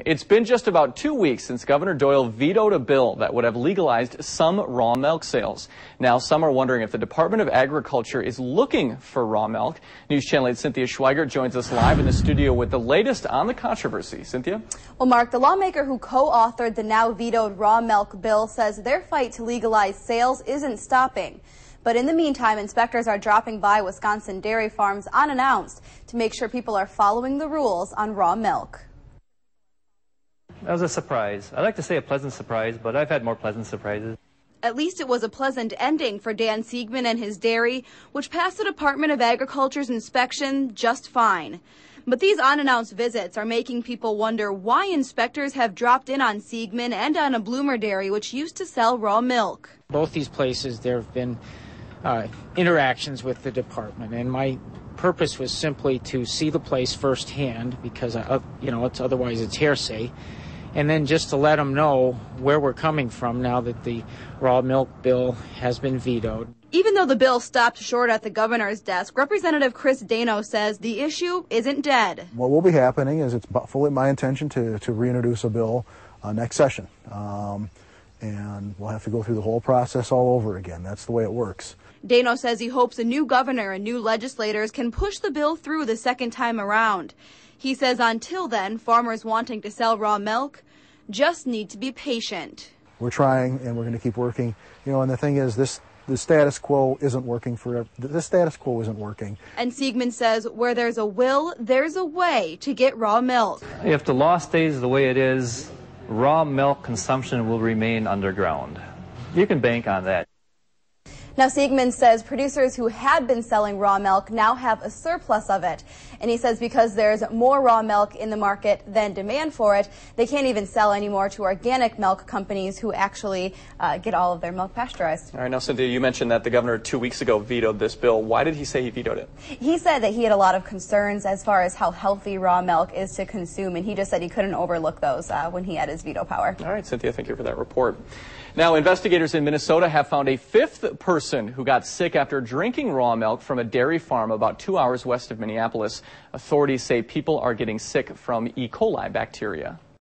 It's been just about 2 weeks since Governor Doyle vetoed a bill that would have legalized some raw milk sales. Now some are wondering if the Department of Agriculture is looking for raw milk. News Channel 8's Cynthia Schweigert joins us live in the studio with the latest on the controversy. Cynthia? Well, Mark, the lawmaker who co-authored the now vetoed raw milk bill says their fight to legalize sales isn't stopping. But in the meantime, inspectors are dropping by Wisconsin dairy farms unannounced to make sure people are following the rules on raw milk. That was a surprise. I like to say a pleasant surprise, but I've had more pleasant surprises. At least it was a pleasant ending for Dan Siegman and his dairy, which passed the Department of Agriculture's inspection just fine. But these unannounced visits are making people wonder why inspectors have dropped in on Siegman and on a Bloomer dairy, which used to sell raw milk. Both these places, there have been interactions with the department, and my purpose was simply to see the place firsthand because, otherwise it's hearsay. And then just to let them know where we're coming from now that the raw milk bill has been vetoed. Even though the bill stopped short at the governor's desk, Representative Chris Dano says the issue isn't dead. What will be happening is it's fully my intention to reintroduce a bill next session. And we'll have to go through the whole process all over again. That's the way it works. Dano says he hopes a new governor and new legislators can push the bill through the second time around. He says until then, farmers wanting to sell raw milk just need to be patient. We're trying, and we're going to keep working. And the thing is, the status quo isn't working forever. This status quo isn't working. And Siegman says where there's a will, there's a way to get raw milk. If the law stays the way it is, raw milk consumption will remain underground. You can bank on that. Now, Siegman says producers who had been selling raw milk now have a surplus of it. And he says because there's more raw milk in the market than demand for it, they can't even sell anymore to organic milk companies who actually get all of their milk pasteurized. All right, now, Cynthia, you mentioned that the governor 2 weeks ago vetoed this bill. Why did he say he vetoed it? He said that he had a lot of concerns as far as how healthy raw milk is to consume, and he just said he couldn't overlook those when he had his veto power. All right, Cynthia, thank you for that report. Now, investigators in Minnesota have found a fifth person who got sick after drinking raw milk from a dairy farm about 2 hours west of Minneapolis. Authorities say people are getting sick from E. coli bacteria.